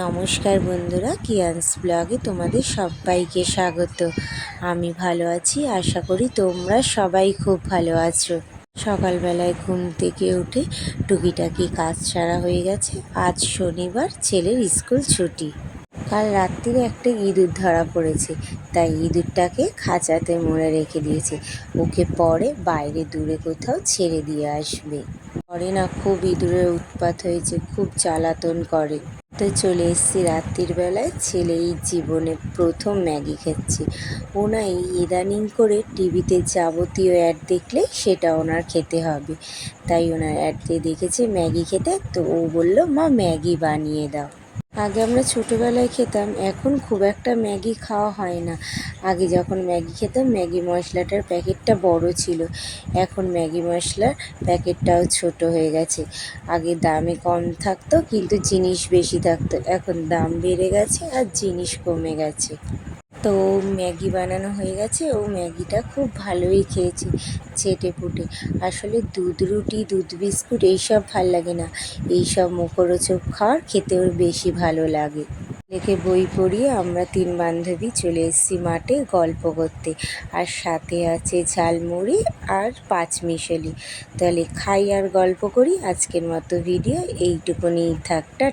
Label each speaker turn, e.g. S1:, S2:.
S1: নমস্কার বন্ধুরা, কিয়ান্স ব্লগে তোমাদের সবাইকে স্বাগত। আমি ভালো আছি, আশা করি তোমরা সবাই খুব ভালো আছো। সকালবেলায় ঘুম থেকে উঠে টুকিটাকি কাজ সারা হয়ে গেছে। আজ শনিবার, ছেলের স্কুল ছুটি। কাল রাত্রিরে একটা ইঁদুর ধরা পড়েছে, তাই ইঁদুরটাকে খাঁচাতে মুড়ে রেখে দিয়েছে। ওকে পরে বাইরে দূরে কোথাও ছেড়ে দিয়ে আসবে। পরে না খুব ইঁদুরের উৎপাত হয়েছে, খুব জ্বালাতন করে। তো চলে এসেছি রাত্রির বেলায়। ছেলে এই জীবনে প্রথম ম্যাগি খাচ্ছে। ও না এই ইদানিং করে টিভিতে যাবতীয় অ্যাড দেখলে সেটা ওনার খেতে হবে, তাই ওনার অ্যাড দিয়ে দেখেছে ম্যাগি খেতে। তো ও বলল, মা ম্যাগি বানিয়ে দাও। আগে আমরা ছোটোবেলায় খেতাম, এখন খুব একটা ম্যাগি খাওয়া হয় না। আগে যখন ম্যাগি খেতাম, ম্যাগি মশলাটার প্যাকেটটা বড় ছিল, এখন ম্যাগি মশলার প্যাকেটটাও ছোট হয়ে গেছে। আগে দামে কম থাকতো কিন্তু জিনিস বেশি থাকতো, এখন দাম বেড়ে গেছে আর জিনিস কমে গেছে। তো ম্যাগি বানানো হয়ে গেছে, ও ম্যাগিটা খুব ভালোই খেয়েছে চেটে পুটে। আসলে দুধ রুটি, দুধ বিস্কুট এইসব ভাল লাগে না, এইসব মুখরোচক খাওয়ার খেতে ওর বেশি ভালো লাগে। লেখে বই পড়িয়ে আমরা তিন বান্ধবী চলে এসেছি মাঠে গল্প করতে, আর সাথে আছে ঝালমুড়ি আর পাঁচমিশালি। তাহলে খাই আর গল্প করি। আজকের মতো ভিডিও এইটুকুনি থাক, টাটা।